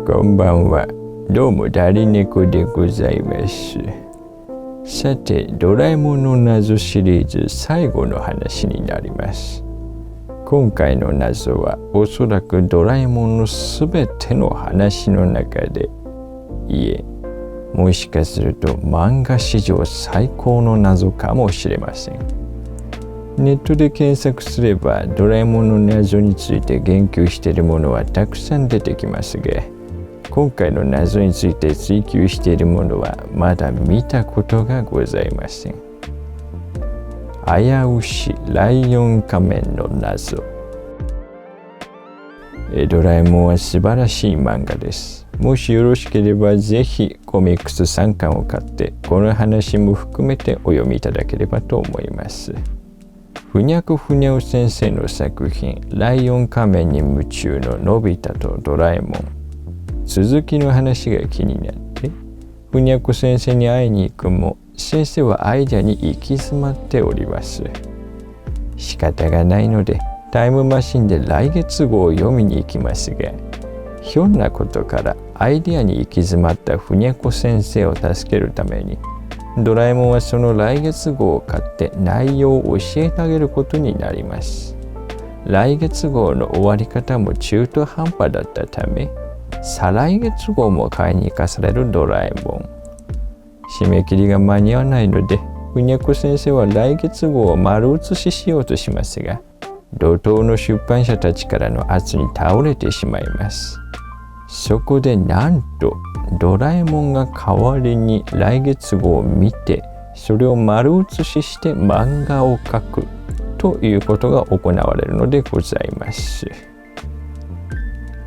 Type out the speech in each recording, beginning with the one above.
こんばんは。どうもダリネコでございます。さて、ドラえもんの謎シリーズ最後の話になります。今回の謎はおそらくドラえもんのすべての話の中で、いえ、もしかすると漫画史上最高の謎かもしれません。ネットで検索すればドラえもんの謎について言及しているものはたくさん出てきますが、今回の謎について追求しているものはまだ見たことがございません。危うしライオン仮面の謎。ドラえもんは素晴らしい漫画です。もしよろしければぜひコミックス3巻を買ってこの話も含めてお読みいただければと思います。ふにゃくふにゃお先生の作品ライオン仮面に夢中ののび太とドラえもん。続きの話が気になってふにゃく先生に会いに行くも先生はアイデアに行き詰まっております。仕方がないのでタイムマシンで来月号を読みに行きますが、ひょんなことからアイデアに行き詰まったふにゃこ先生を助けるためにドラえもんはその来月号を買って内容を教えてあげることになります。来月号の終わり方も中途半端だったため、再来月号も買いに行かされるドラえもん。締め切りが間に合わないので、ふにゃこ先生は来月号を丸写ししようとしますが、怒涛の出版社たちからの圧に倒れてしまいます。そこでなんとドラえもんが代わりに来月号を見てそれを丸写しして漫画を描くということが行われるのでございます。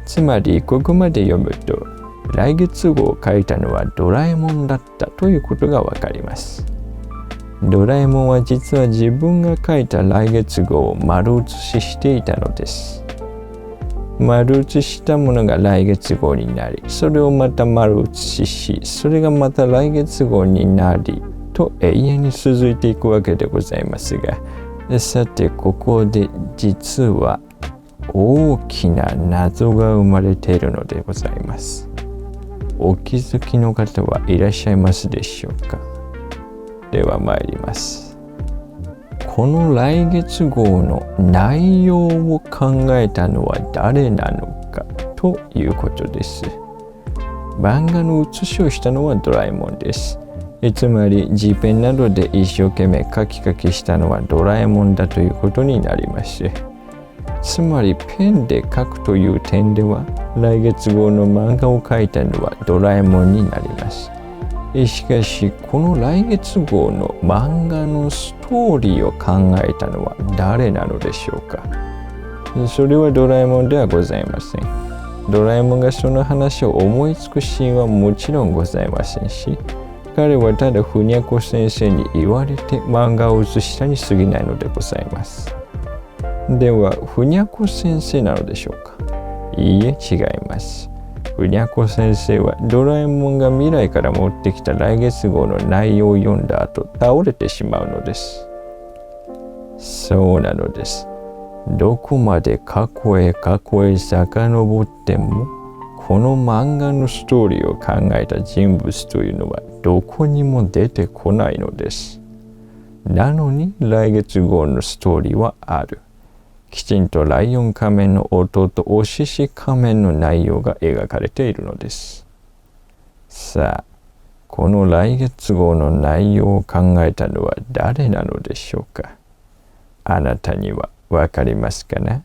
つまりここまで読むと来月号を書いたのはドラえもんだったということがわかります。ドラえもんは実は自分が書いた来月号を丸写ししていたのです。丸写ししたものが来月号になり、それをまた丸写しし、それがまた来月号になりと永遠に続いていくわけでございますが、さてここで実は大きな謎が生まれているのでございます。お気づきの方はいらっしゃいますでしょうか。では参ります。この来月号の内容を考えたのは誰なのかということです。漫画の写しをしたのはドラえもんです。つまり G ペンなどで一生懸命カキカキしたのはドラえもんだということになります。つまりペンで描くという点では来月号の漫画を描いたのはドラえもんになります。しかしこの来月号の漫画のストーリーを考えたのは誰なのでしょうか。それはドラえもんではございません。ドラえもんがその話を思いつくシーンはもちろんございませんし、彼はただふにゃこ先生に言われて漫画を写したに過ぎないのでございます。ではふにゃこ先生なのでしょうか。いいえ、違います。ふにゃこ先生はドラえもんが未来から持ってきた来月号の内容を読んだ後倒れてしまうのです。そうなのです。どこまで過去へ遡ってもこの漫画のストーリーを考えた人物というのはどこにも出てこないのです。なのに来月号のストーリーはある。きちんとライオン仮面の弟お獅子仮面の内容が描かれているのです。さあ、この来月号の内容を考えたのは誰なのでしょうか。あなたにはわかりますかな。